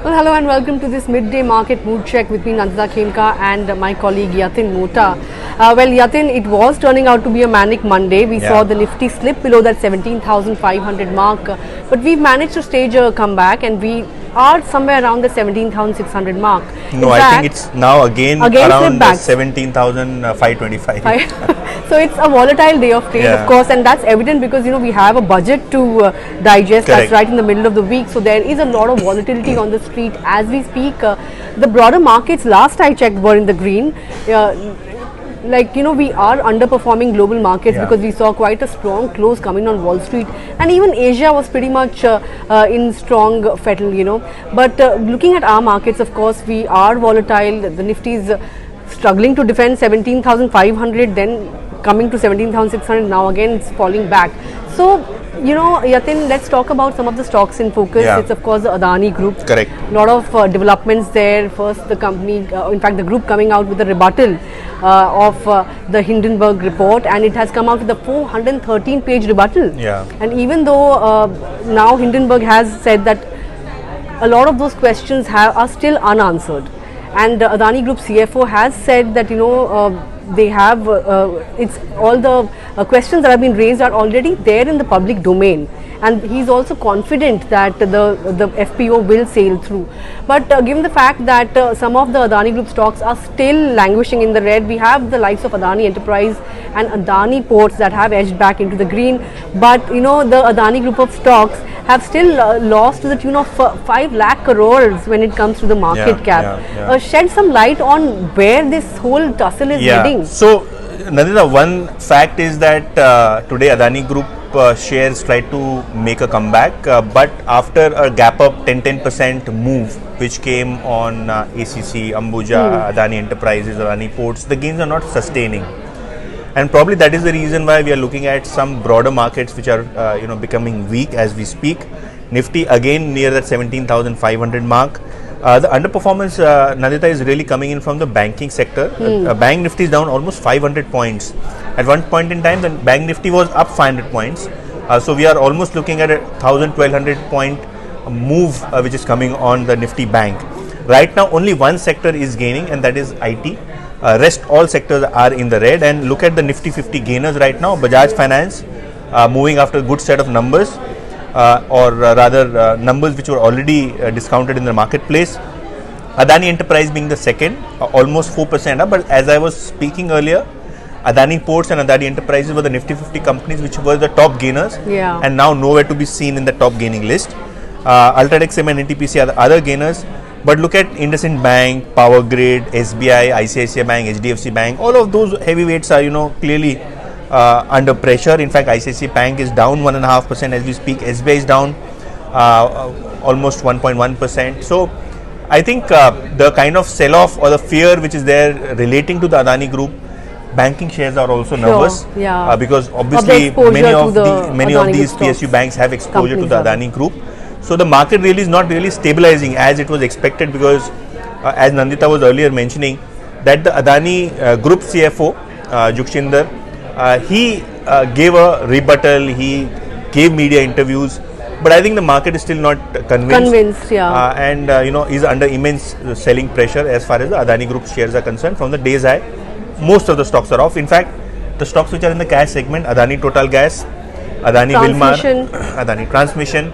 Well, hello and welcome to this midday market mood check with me, Nandita, Khemka, and my colleague Yatin, Mota. Well, Yatin, it was turning out to be a manic Monday. We saw the Nifty slip below that 17,500 mark, but we've managed to stage a comeback and we are somewhere around the 17,600 mark. No, I think it's now again around 17,525. So it's a volatile day of trade, of course, and that's evident because we have a budget to digest. Correct. That's right in the middle of the week, so there is a lot of volatility on the street as we speak. The broader markets, last I checked, were in the green. We are underperforming global markets because we saw quite a strong close coming on Wall Street, and even Asia was pretty much in strong fettle, but looking at our markets, of course, we are volatile. The Nifty is struggling to defend 17,500, then coming to 17,600, now again it's falling back. So Yatin, let's talk about some of the stocks in focus. It's of course the Adani Group. Correct. A lot of developments there. First, the company, in fact the group coming out with a rebuttal of the Hindenburg report, and it has come out with a 413-page rebuttal. And even though now Hindenburg has said that a lot of those questions are still unanswered, and Adani Group CFO has said that they have it's all the questions that have been raised are already there in the public domain, and he's also confident that the FPO will sail through. But given the fact that some of the Adani Group stocks are still languishing in the red, we have the likes of Adani Enterprise and Adani Ports that have edged back into the green, but the Adani Group of stocks have still lost to the tune of 5 lakh crores when it comes to the market cap. Shed some light on where this whole tussle is heading. So, Nandita, one fact is that today Adani Group shares tried to make a comeback, but after a gap up 10% move which came on ACC, Ambuja, Adani Enterprises, Adani Ports, the gains are not sustaining. And probably that is the reason why we are looking at some broader markets which are becoming weak as we speak. Nifty again near that 17,500 mark. The underperformance, Nandita, is really coming in from the banking sector. Bank Nifty is down almost 500 points. At one point in time, the Bank Nifty was up 500 points. So we are almost looking at a 1,200 point move which is coming on the Nifty Bank. Right now, only one sector is gaining, and that is IT. Rest all sectors are in the red, and look at the Nifty 50 gainers right now. Bajaj Finance moving after a good set of numbers, or rather numbers which were already discounted in the marketplace. Adani Enterprise being the second, almost 4% up, but as I was speaking earlier, Adani Ports and Adani Enterprises were the Nifty 50 companies which were the top gainers, and now nowhere to be seen in the top gaining list. Ultratech Cement and NTPC are the other gainers. But look at IndusInd Bank, Power Grid, SBI, ICICI Bank, HDFC Bank. All of those heavyweights are, clearly under pressure. In fact, ICICI Bank is down 1.5% as we speak. SBI is down almost 1.1%. So, I think the kind of sell-off or the fear which is there relating to the Adani Group, banking shares are also nervous. Because obviously many of these PSU banks have exposure to the Adani Group. So the market really is not really stabilizing as it was expected, because as Nandita was earlier mentioning, that the Adani Group CFO, Jukshinder, he gave a rebuttal, he gave media interviews, but I think the market is still not convinced. And is under immense selling pressure as far as the Adani Group shares are concerned. From the day's high, most of the stocks are off. In fact, the stocks which are in the cash segment, Adani Total Gas, Adani Wilmar, Adani Transmission,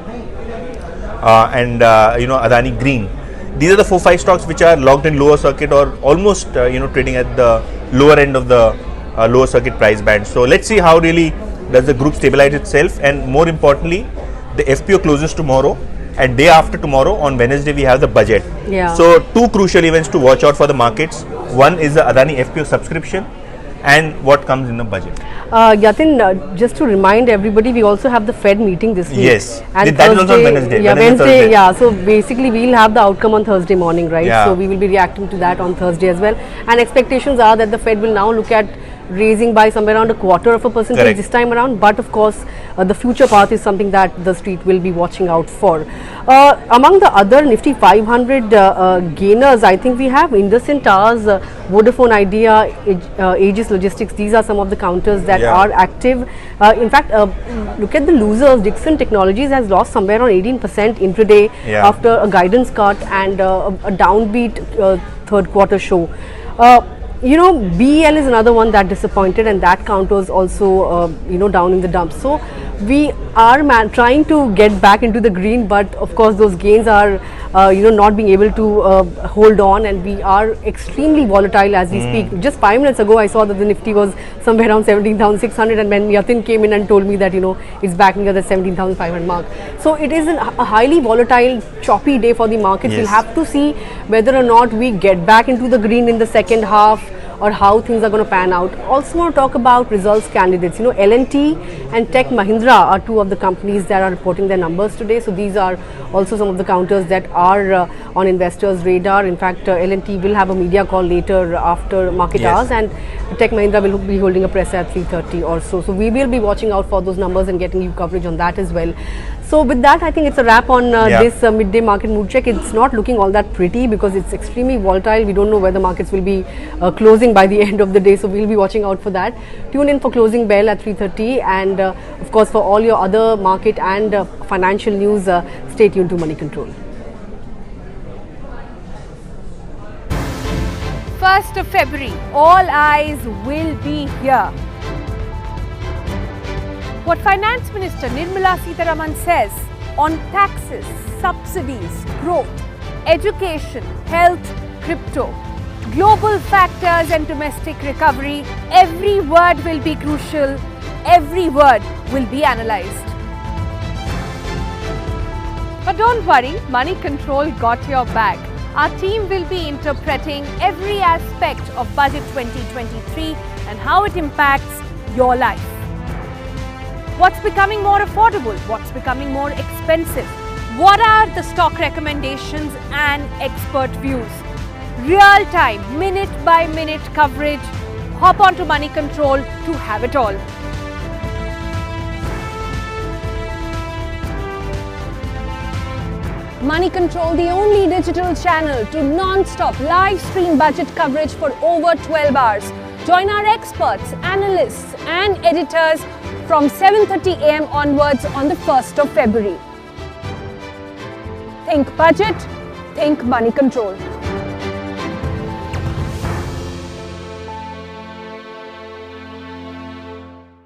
and Adani Green. These are the 4-5 stocks which are locked in lower circuit or almost trading at the lower end of the lower circuit price band. So let's see how really does the group stabilize itself, and more importantly, the FPO closes tomorrow, and day after tomorrow on Wednesday we have the budget. So two crucial events to watch out for the markets. One is the Adani FPO subscription and what comes in the budget. Yatin, just to remind everybody, we also have the Fed meeting this week. Yes, and that is also on Wednesday. Wednesday. So basically we'll have the outcome on Thursday morning, right? So we will be reacting to that on Thursday as well. And expectations are that the Fed will now look at raising by somewhere around 0.25% this time around. But of course, the future path is something that the street will be watching out for. Among the other Nifty 500 gainers, I think we have IndusInd Towers, Vodafone Idea, Aegis Logistics. These are some of the counters that are active. In fact, look at the losers. Dixon Technologies has lost somewhere around 18% intraday after a guidance cut and a downbeat third quarter show. You know, BEL is another one that disappointed, and that counters also you know, down in the dumps. So we are trying to get back into the green, but of course those gains are you know, not being able to hold on, and we are extremely volatile as we speak. Just 5 minutes ago I saw that the Nifty was somewhere around 17,600, and when Yatin came in and told me that, you know, it's back near the 17,500 mark. So it is a highly volatile, choppy day for the markets. We'll have to see whether or not we get back into the green in the second half, or how things are going to pan out. Also want to talk about results candidates. You know, L&T and Tech Mahindra are two of the companies that are reporting their numbers today. So these are also some of the counters that are on investors' radar. In fact, L&T will have a media call later after market hours, and Tech Mahindra will be holding a press at 3:30 or so. So we will be watching out for those numbers and getting you coverage on that as well. So with that, I think it's a wrap on this midday market mood check. It's not looking all that pretty because it's extremely volatile. We don't know where the markets will be closing by the end of the day. So we'll be watching out for that. Tune in for closing bell at 3:30, and of course for all your other market and financial news, stay tuned to Moneycontrol. 1st of February, all eyes will be here. What Finance Minister Nirmala Sitharaman says on taxes, subsidies, growth, education, health, crypto, global factors and domestic recovery, every word will be crucial, every word will be analysed. But don't worry, Moneycontrol got your back. Our team will be interpreting every aspect of Budget 2023 and how it impacts your life. What's becoming more affordable? What's becoming more expensive? What are the stock recommendations and expert views? Real-time, minute-by-minute coverage. Hop onto Moneycontrol to have it all. Moneycontrol, the only digital channel to non-stop live stream budget coverage for over 12 hours. Join our experts, analysts and editors from 7:30 AM onwards on the 1st of February. Think budget, think Moneycontrol.